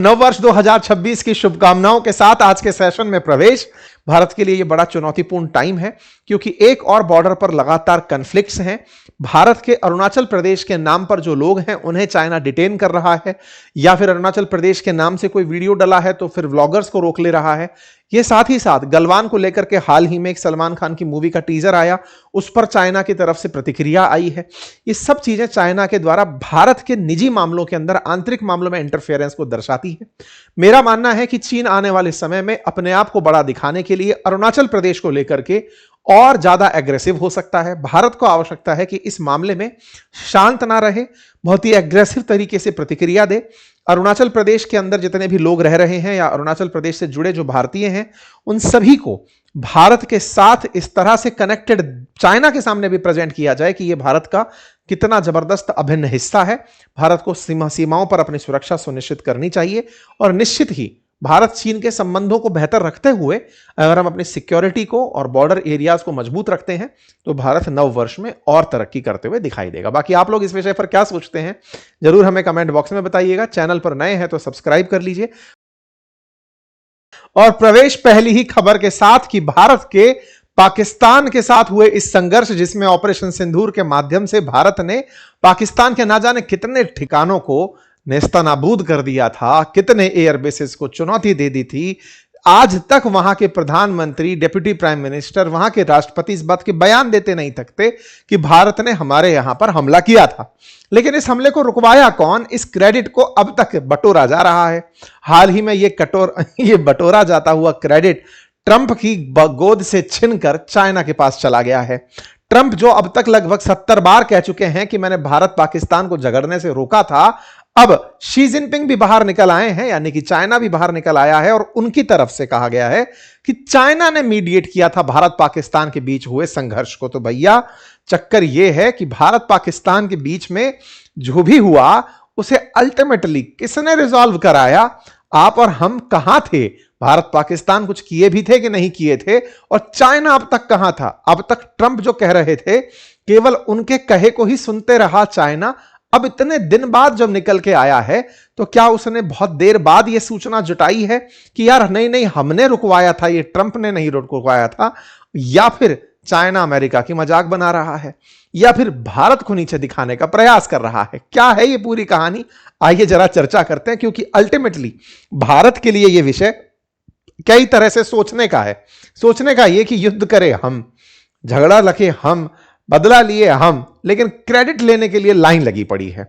नववर्ष 2026 की शुभकामनाओं के साथ आज के सेशन में प्रवेश। भारत के लिए यह बड़ा चुनौतीपूर्ण टाइम है क्योंकि एक और बॉर्डर पर लगातार कन्फ्लिक्ट्स हैं। भारत के अरुणाचल प्रदेश के नाम पर जो लोग हैं उन्हें चाइना डिटेन कर रहा है, या फिर अरुणाचल प्रदेश के नाम से कोई वीडियो डला है तो फिर व्लॉगर्स को रोक ले रहा है। यह साथ ही साथ गलवान को लेकर के हाल ही में एक सलमान खान की मूवी का टीजर आया, उस पर चाइना की तरफ से प्रतिक्रिया आई है। ये सब चीजें चाइना के द्वारा भारत के निजी मामलों के अंदर, आंतरिक मामलों में इंटरफेरेंस को दर्शाती है। मेरा मानना है कि चीन आने वाले समय में अपने आप को बड़ा दिखाने के लिए अरुणाचल प्रदेश को लेकर के और ज्यादा एग्रेसिव हो सकता है। भारत को आवश्यकता है कि इस मामले में शांत ना रहे, बहुत ही एग्रेसिव तरीके से प्रतिक्रिया दे। अरुणाचल प्रदेश के अंदर जितने भी लोग रह रहे हैं या अरुणाचल प्रदेश से जुड़े जो भारतीय हैं, उन सभी को भारत के साथ इस तरह से कनेक्टेड चाइना के सामने भी प्रेजेंट किया जाए कि यह भारत का कितना जबरदस्त अभिन्न हिस्सा है। भारत को सीमाओं पर अपनी सुरक्षा सुनिश्चित करनी चाहिए और निश्चित ही भारत चीन के संबंधों को बेहतर रखते हुए अगर हम अपनी सिक्योरिटी को और बॉर्डर एरियाज को मजबूत रखते हैं तो भारत नव वर्ष में और तरक्की करते हुए दिखाई देगा। बाकी आप लोग इस विषय पर क्या सोचते हैं जरूर हमें कमेंट बॉक्स में बताइएगा। चैनल पर नए हैं तो सब्सक्राइब कर लीजिए। और प्रवेश पहली ही खबर के साथ कि भारत के पाकिस्तान के साथ हुए इस संघर्ष, जिसमें ऑपरेशन सिंदूर के माध्यम से भारत ने पाकिस्तान के ना जाने कितने ठिकानों को नेस्तनाबूद कर दिया था, कितने एयर बेसेस को चुनौती दे दी थी। आज तक वहां के प्रधानमंत्री, डिप्टी प्राइम मिनिस्टर, वहां के राष्ट्रपति इस बात के बयान देते नहीं थकते कि भारत ने हमारे यहां पर हमला किया था। लेकिन इस हमले को रुकवाया कौन, इस क्रेडिट को अब तक बटोरा जा रहा है। हाल ही में ये बटोरा जाता हुआ क्रेडिट ट्रंप की गोद से छिनकर चाइना के पास चला गया है। ट्रंप जो अब तक लगभग 70 बार कह चुके हैं कि मैंने भारत पाकिस्तान को झगड़ने से रोका था, अब शी जिनपिंग भी बाहर निकल आए हैं, यानी कि चाइना भी बाहर निकल आया है और उनकी तरफ से कहा गया है कि चाइना ने मीडिएट किया था भारत पाकिस्तान के बीच हुए संघर्ष को। तो भैया चक्कर यह है कि भारत पाकिस्तान के बीच में जो भी हुआ उसे अल्टीमेटली किसने रिजॉल्व कराया? आप और हम कहां थे? भारत पाकिस्तान कुछ किए भी थे कि नहीं किए थे? और चाइना अब तक कहां था? अब तक ट्रंप जो कह रहे थे केवल उनके कहे को ही सुनते रहा चाइना। अब इतने दिन बाद जब निकल के आया है तो क्या उसने बहुत देर बाद यह सूचना जुटाई है कि यार नहीं हमने रुकवाया था, ये ट्रंप ने नहीं रुकवाया था? या फिर चाइना अमेरिका की मजाक बना रहा है, या फिर भारत को नीचे दिखाने का प्रयास कर रहा है? क्या है ये पूरी कहानी? आइए जरा चर्चा करते हैं, क्योंकि अल्टीमेटली भारत के लिए यह विषय कई तरह से सोचने का है। सोचने का यह कि युद्ध करे हम, झगड़ा लगे हम, बदला लिए हम, लेकिन क्रेडिट लेने के लिए लाइन लगी पड़ी है।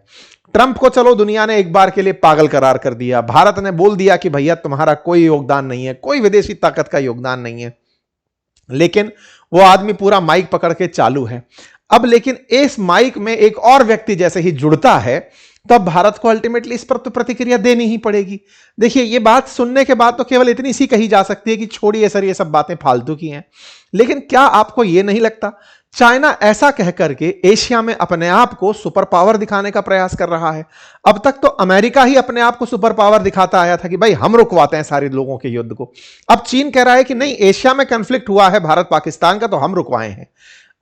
ट्रंप को चलो दुनिया ने एक बार के लिए पागल करार कर दिया, भारत ने बोल दिया कि भैया तुम्हारा कोई योगदान नहीं है, कोई विदेशी ताकत का योगदान नहीं है, लेकिन वो आदमी पूरा माइक पकड़ के चालू है। अब लेकिन इस माइक में एक और व्यक्ति जैसे ही जुड़ता है तो अब भारत को अल्टीमेटली इस पर तो प्रतिक्रिया देनी ही पड़ेगी। देखिए, ये बात सुनने के बाद तो केवल इतनी सी कही जा सकती है कि छोड़िए सर, ये सब बातें फालतू की हैं। लेकिन क्या आपको यह नहीं लगता चाइना ऐसा कह करके एशिया में अपने आप को सुपर पावर दिखाने का प्रयास कर रहा है? अब तक तो अमेरिका ही अपने आप को सुपर पावर दिखाता आया था कि भाई हम रुकवाते हैं सारे लोगों के युद्ध को। अब चीन कह रहा है कि नहीं, एशिया में कॉन्फ्लिक्ट हुआ है भारत पाकिस्तान का तो हम रुकवाए हैं।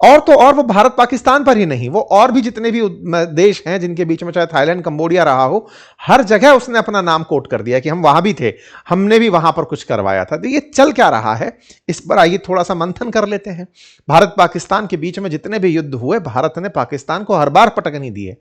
और तो और वो भारत पाकिस्तान पर ही नहीं, वो और भी जितने भी देश हैं जिनके बीच में चाहे थाईलैंड, कंबोडिया रहा हो, हर जगह उसने अपना नाम कोट कर दिया कि हम वहां भी थे, हमने भी वहां पर कुछ करवाया था। तो ये चल क्या रहा है, इस पर आइए थोड़ा सा मंथन कर लेते हैं। भारत पाकिस्तान के बीच में जितने भी युद्ध हुए, भारत ने पाकिस्तान को हर बार पटकनी दी है।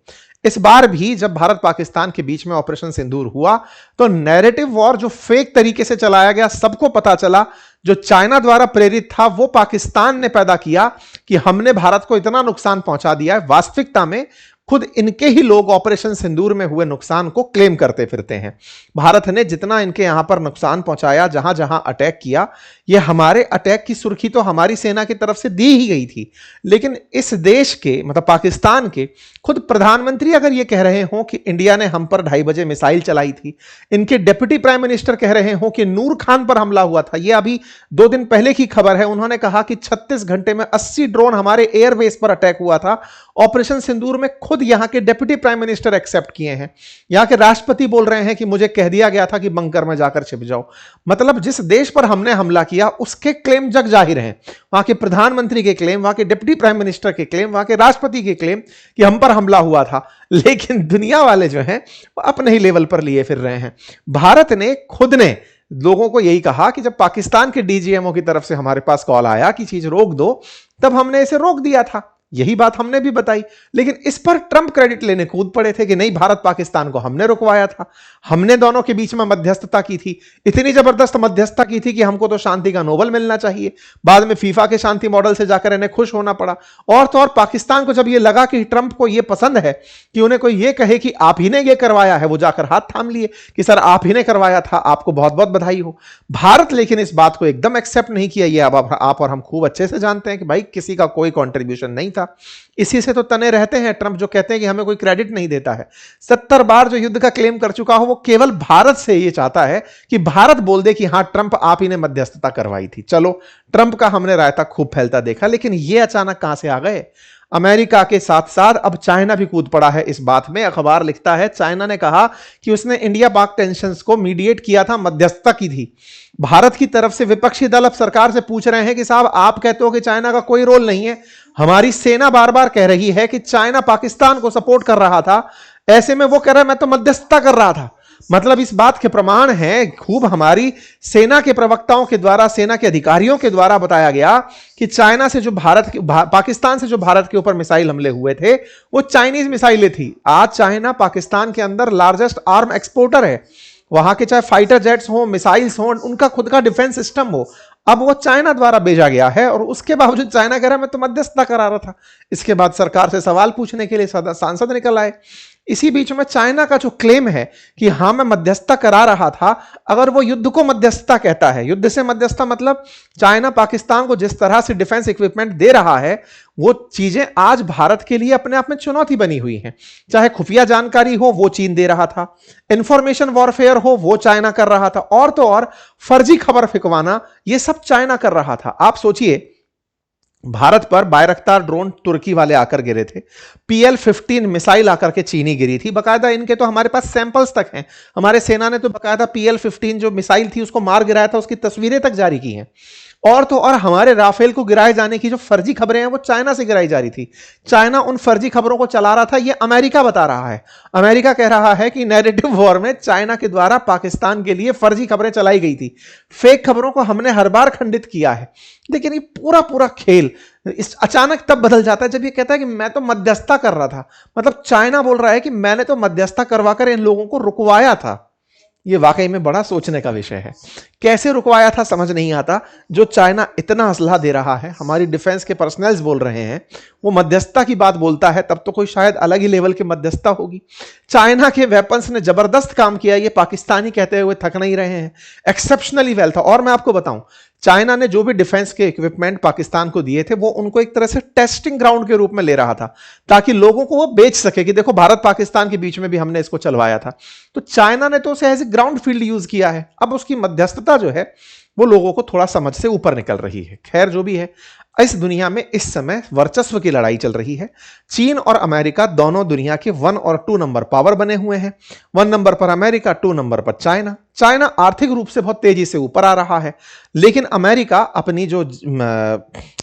इस बार भी जब भारत पाकिस्तान के बीच में ऑपरेशन सिंदूर हुआ तो नैरेटिव वॉर जो फेक तरीके से चलाया गया, सबको पता चला, जो चाइना द्वारा प्रेरित था, वो पाकिस्तान ने पैदा किया कि हमने भारत को इतना नुकसान पहुंचा दिया है। वास्तविकता में खुद इनके ही लोग ऑपरेशन सिंदूर में हुए नुकसान को क्लेम करते फिरते हैं। भारत ने जितना इनके यहां पर नुकसान पहुंचाया, जहां जहां अटैक किया, यह हमारे अटैक की सुर्खी तो हमारी सेना की तरफ से दी ही गई थी। लेकिन इस देश के, मतलब पाकिस्तान के खुद प्रधानमंत्री अगर यह कह रहे हो कि इंडिया ने हम पर 2:30 बजे मिसाइल चलाई थी, इनके डिप्टी प्राइम मिनिस्टर कह रहे हो कि नूर खान पर हमला हुआ था, यह अभी 2 दिन पहले की खबर है, उन्होंने कहा कि 36 घंटे में 80 ड्रोन हमारे एयरबेस पर अटैक हुआ था। ऑपरेशन सिंदूर में खुद खुद यहां के डिप्टी प्राइम मिनिस्टर एक्सेप्ट किए हैं। यहां के राष्ट्रपति बोल रहे हैं कि मुझे कह दिया गया था कि बंकर में जाकर छिप जाओ। मतलब जिस देश पर हमने हमला किया उसके क्लेम जग जाहिर हैं, वहां के प्रधानमंत्री के क्लेम, वहां के डिप्टी प्राइम मिनिस्टर के क्लेम, वहां के राष्ट्रपति के क्लेम कि हम पर हमला हुआ था। लेकिन दुनिया वाले जो हैं वो अपने ही लेवल पर लिए फिर रहे हैं। भारत ने खुद ने लोगों को यही कहा कि जब पाकिस्तान के डीजीएमओ की तरफ से हमारे पास कॉल आया कि चीज रोक दो, तब हमने इसे रोक दिया था। यही बात हमने भी बताई। लेकिन इस पर ट्रंप क्रेडिट लेने कूद पड़े थे कि नहीं, भारत पाकिस्तान को हमने रुकवाया था, हमने दोनों के बीच में मध्यस्थता की थी, इतनी जबरदस्त मध्यस्थता की थी कि हमको तो शांति का नोबेल मिलना चाहिए। बाद में फीफा के शांति मॉडल से जाकर इन्हें खुश होना पड़ा। और तो और पाकिस्तान को जब यह लगा कि ट्रंप को यह पसंद है कि उन्हें कोई यह कहे कि आप ही ने यह करवाया है, वो जाकर हाथ थाम लिए कि सर आप ही ने करवाया था, आपको बहुत बहुत बधाई हो। भारत लेकिन इस बात को एकदम एक्सेप्ट नहीं किया। ये अब आप और हम खूब अच्छे से जानते हैं कि भाई किसी का कोई कॉन्ट्रीब्यूशन नहीं था। इसी से तो तने रहते हैं ट्रंप, जो कहते हैं कि हमें कोई क्रेडिट नहीं देता है। 70 बार जो युद्ध का क्लेम कर चुका हो, वो केवल भारत से ये चाहता है कि भारत बोल दे कि हां ट्रंप आप ही ने मध्यस्थता करवाई थी। चलो, ट्रंप का हमने रायता खूब फैलता देखा, लेकिन ये अचानक कहां से आ गए? अमेरिका के साथ साथ अब चाइना भी कूद पड़ा है इस बात में। अखबार लिखता है चाइना ने कहा कि उसने इंडिया पाक टेंशंस को मीडिएट किया था, मध्यस्थता की थी। भारत की तरफ से विपक्षी दल अब सरकार से पूछ रहे हैं कि साहब आप कहते हो कि चाइना का कोई रोल नहीं है, हमारी सेना बार बार कह रही है कि चाइना पाकिस्तान को सपोर्ट कर रहा था, ऐसे में वो कह रहा है मैं तो मध्यस्थता कर रहा था। मतलब इस बात के प्रमाण हैं, खूब हमारी सेना के प्रवक्ताओं के द्वारा, सेना के अधिकारियों के द्वारा बताया गया कि चाइना से जो पाकिस्तान से जो भारत के ऊपर मिसाइल हमले हुए थे वो चाइनीज मिसाइलें थी। आज चाइना पाकिस्तान के अंदर लार्जेस्ट आर्म एक्सपोर्टर है। वहां के चाहे फाइटर जेट्स हो, मिसाइल्स हो, उनका खुद का डिफेंस सिस्टम हो, अब वो चाइना द्वारा भेजा गया है। और उसके बावजूद चाइना कह रहा है मैं तो मध्यस्थता करा रहा था। इसके बाद सरकार से सवाल पूछने के लिए सांसद निकल आए। इसी बीच में चाइना का जो क्लेम है कि हां मैं मध्यस्थता करा रहा था, अगर वो युद्ध को मध्यस्थता कहता है, युद्ध से मध्यस्थता मतलब चाइना पाकिस्तान को जिस तरह से डिफेंस इक्विपमेंट दे रहा है, वो चीजें आज भारत के लिए अपने आप में चुनौती बनी हुई हैं। चाहे खुफिया जानकारी हो वो चीन दे रहा था, इंफॉर्मेशन वॉरफेयर हो वो चाइना कर रहा था, और तो और फर्जी खबर फिकवाना ये सब चाइना कर रहा था। आप सोचिए, भारत पर बायरख्तार ड्रोन तुर्की वाले आकर गिरे थे, PL-15 मिसाइल आकर के चीनी गिरी थी। बकायदा इनके तो हमारे पास सैंपल्स तक हैं, हमारे सेना ने तो बकायदा PL-15 जो मिसाइल थी उसको मार गिराया था, उसकी तस्वीरें तक जारी की हैं। और तो और हमारे राफेल को गिराए जाने की जो फर्जी खबरें हैं वो चाइना से गिराई जा रही थी। चाइना उन फर्जी खबरों को चला रहा था, ये अमेरिका बता रहा है। अमेरिका कह रहा है कि नैरेटिव वॉर में चाइना के द्वारा पाकिस्तान के लिए फर्जी खबरें चलाई गई थी। फेक खबरों को हमने हर बार खंडित किया है। लेकिन ये पूरा खेल इस अचानक तब बदल जाता है जब ये कहता है कि मैं तो मध्यस्थता कर रहा था। मतलब चाइना बोल रहा है कि मैंने तो मध्यस्थता करवाकर इन लोगों को रुकवाया था। ये वाकई में बड़ा सोचने का विषय है। कैसे रुकवाया था समझ नहीं आता। जो चाइना इतना असलहा दे रहा है, हमारी डिफेंस के पर्सनल्स बोल रहे हैं, वो मध्यस्थता की बात बोलता है, तब तो कोई शायद अलग ही लेवल की मध्यस्थता होगी। चाइना के वेपन्स ने जबरदस्त काम किया, ये पाकिस्तानी कहते हुए थक नहीं रहे हैं। एक्सेप्शनली वेल था। और मैं आपको बताऊं, चाइना ने जो भी डिफेंस के इक्विपमेंट पाकिस्तान को दिए थे वो उनको एक तरह से टेस्टिंग ग्राउंड के रूप में ले रहा था, ताकि लोगों को वो बेच सके कि देखो भारत पाकिस्तान के बीच में भी हमने इसको चलवाया था। तो चाइना ने तो उसे as a ground field use किया है। अब उसकी मध्यस्थता जो है वो लोगों को थोड़ा समझ से ऊपर निकल रही है। खैर जो भी है, इस दुनिया में इस समय वर्चस्व की लड़ाई चल रही है। चीन और अमेरिका दोनों दुनिया के 1 और 2 नंबर पावर बने हुए हैं। 1 नंबर पर अमेरिका, 2 नंबर पर चाइना। चाइना आर्थिक रूप से बहुत तेजी से ऊपर आ रहा है, लेकिन अमेरिका अपनी जो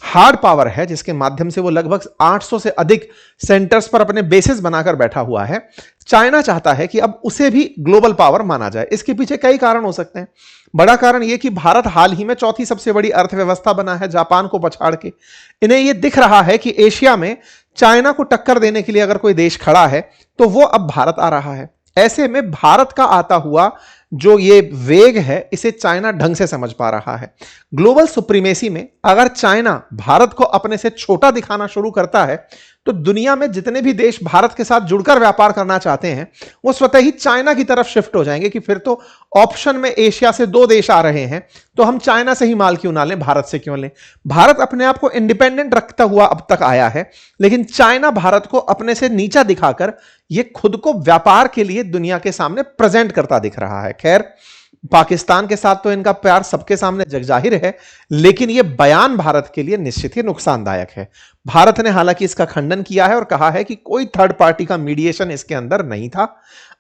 हार्ड पावर है, जिसके माध्यम से वो लगभग 800 से अधिक सेंटर्स पर अपने बेसिस बनाकर बैठा हुआ है, चाइना चाहता है कि अब उसे भी ग्लोबल पावर माना जाए। इसके पीछे कई कारण हो सकते हैं। बड़ा कारण यह कि भारत हाल ही में चौथी सबसे बड़ी अर्थव्यवस्था बना है, जापान को पछाड़ के। इन्हें यह दिख रहा है कि एशिया में चाइना को टक्कर देने के लिए अगर कोई देश खड़ा है तो वो अब भारत आ रहा है। ऐसे में भारत का आता हुआ जो ये वेग है, इसे चाइना ढंग से समझ पा रहा है। ग्लोबल सुप्रीमेसी में अगर चाइना भारत को अपने से छोटा दिखाना शुरू करता है तो दुनिया में जितने भी देश भारत के साथ जुड़कर व्यापार करना चाहते हैं वो स्वतः ही चाइना की तरफ शिफ्ट हो जाएंगे कि फिर तो ऑप्शन में एशिया से 2 देश आ रहे हैं, तो हम चाइना से ही माल क्यों ना लें, भारत से क्यों लें। भारत अपने आप को इंडिपेंडेंट रखता हुआ अब तक आया है, लेकिन चाइना भारत को अपने से नीचा दिखाकर ये खुद को व्यापार के लिए दुनिया के सामने प्रेजेंट करता दिख रहा है। खैर, पाकिस्तान के साथ तो इनका प्यार सबके सामने जगजाहिर है, लेकिन यह बयान भारत के लिए निश्चित ही नुकसानदायक है। भारत ने हालांकि इसका खंडन किया है और कहा है कि कोई थर्ड पार्टी का मीडिएशन इसके अंदर नहीं था।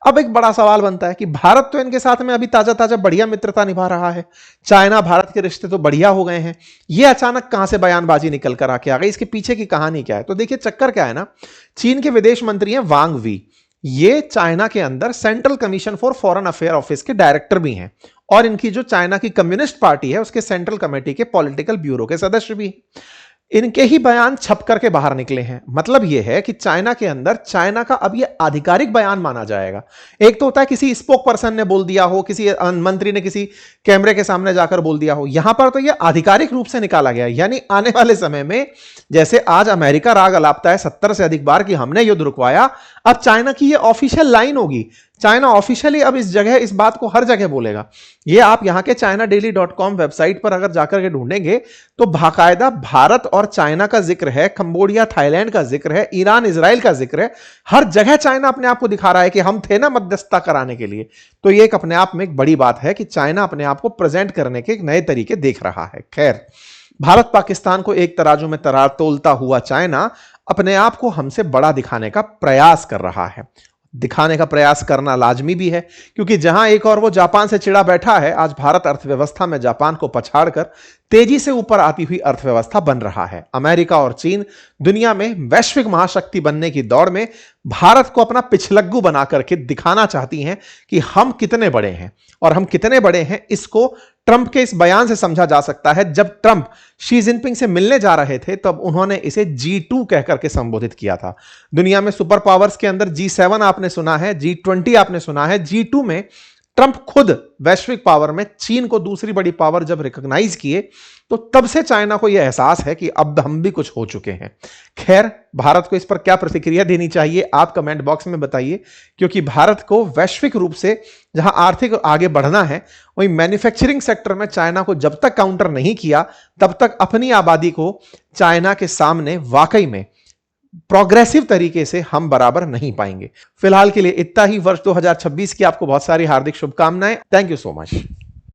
अब एक बड़ा सवाल बनता है कि भारत तो इनके साथ में अभी ताजा ताजा बढ़िया मित्रता निभा रहा है, चाइना भारत के रिश्ते तो बढ़िया हो गए हैं, यह अचानक कहां से बयानबाजी निकल कर आके आ गई, इसके पीछे की कहानी क्या है? तो देखिए चक्कर क्या है ना, चीन के विदेश मंत्री हैं वांग वी, ये चाइना के अंदर central commission for foreign affair office के डायरेक्टर भी हैं और इनकी जो चाइना की कम्युनिस्ट पार्टी है उसके सेंट्रल कमेटी के पॉलिटिकल ब्यूरो के सदस्य भी हैं। इनके ही बयान छप करके बाहर निकले हैं। मतलब यह है कि चाइना के अंदर चाइना का अब यह आधिकारिक बयान माना जाएगा। एक तो होता है किसी स्पोक पर्सन ने बोल दिया हो, किसी मंत्री ने किसी कैमरे के सामने जाकर बोल दिया हो, यहां पर तो यह आधिकारिक रूप से निकाला गया। यानी आने वाले समय में जैसे आज अमेरिका राग अलापता है 70 से अधिक बार कि हमने युद्ध रुकवाया, अब चाइना की यह ऑफिशियल लाइन होगी। चाइना ऑफिशियली अब इस बात को हर जगह बोलेगा। ये आप यहां के ChinaDaily.com वेबसाइट पर अगर जाकर के ढूंढेंगे तो बाकायदा भारत और चाइना का जिक्र है, कंबोडिया थाईलैंड का जिक्र है, ईरान इजराइल का जिक्र है। हर जगह चाइना अपने आप को दिखा रहा है कि हम थे ना मध्यस्थता कराने के लिए। तो ये एक अपने आप में एक बड़ी बात है कि चाइना अपने आप को प्रेजेंट करने के एक नए तरीके देख रहा है। खैर, भारत पाकिस्तान को एक तराजू में तोलता हुआ चाइना अपने आप को हमसे बड़ा दिखाने का प्रयास कर रहा है। दिखाने का प्रयास करना लाजमी भी है, क्योंकि जहां एक और वो जापान से चिढ़ा बैठा है, आज भारत अर्थव्यवस्था में जापान को पछाड़कर तेजी से ऊपर आती हुई अर्थव्यवस्था बन रहा है। अमेरिका और चीन दुनिया में वैश्विक महाशक्ति बनने की दौड़ में भारत को अपना पिछलग्गू बना करके दिखाना चाहती हैं कि हम कितने बड़े हैं। और हम कितने बड़े हैं इसको ट्रंप के इस बयान से समझा जा सकता है। जब ट्रंप शी जिनपिंग से मिलने जा रहे थे तब उन्होंने इसे G2 कहकर के संबोधित किया था। दुनिया में सुपर पावर्स के अंदर G7 आपने सुना है, G20 आपने सुना है, G2 में ट्रंप खुद वैश्विक पावर में चीन को दूसरी बड़ी पावर जब रिकॉग्नाइज किए तो तब से चाइना को यह एहसास है कि अब हम भी कुछ हो चुके हैं। खैर, भारत को इस पर क्या प्रतिक्रिया देनी चाहिए आप कमेंट बॉक्स में बताइए, क्योंकि भारत को वैश्विक रूप से जहां आर्थिक आगे बढ़ना है, वहीं मैन्युफैक्चरिंग सेक्टर में चाइना को जब तक काउंटर नहीं किया तब तक अपनी आबादी को चाइना के सामने वाकई में प्रोग्रेसिव तरीके से हम बराबर नहीं पाएंगे। फिलहाल के लिए इतना ही। वर्ष 2026 की आपको बहुत सारी हार्दिक शुभकामनाएं। Thank you so much.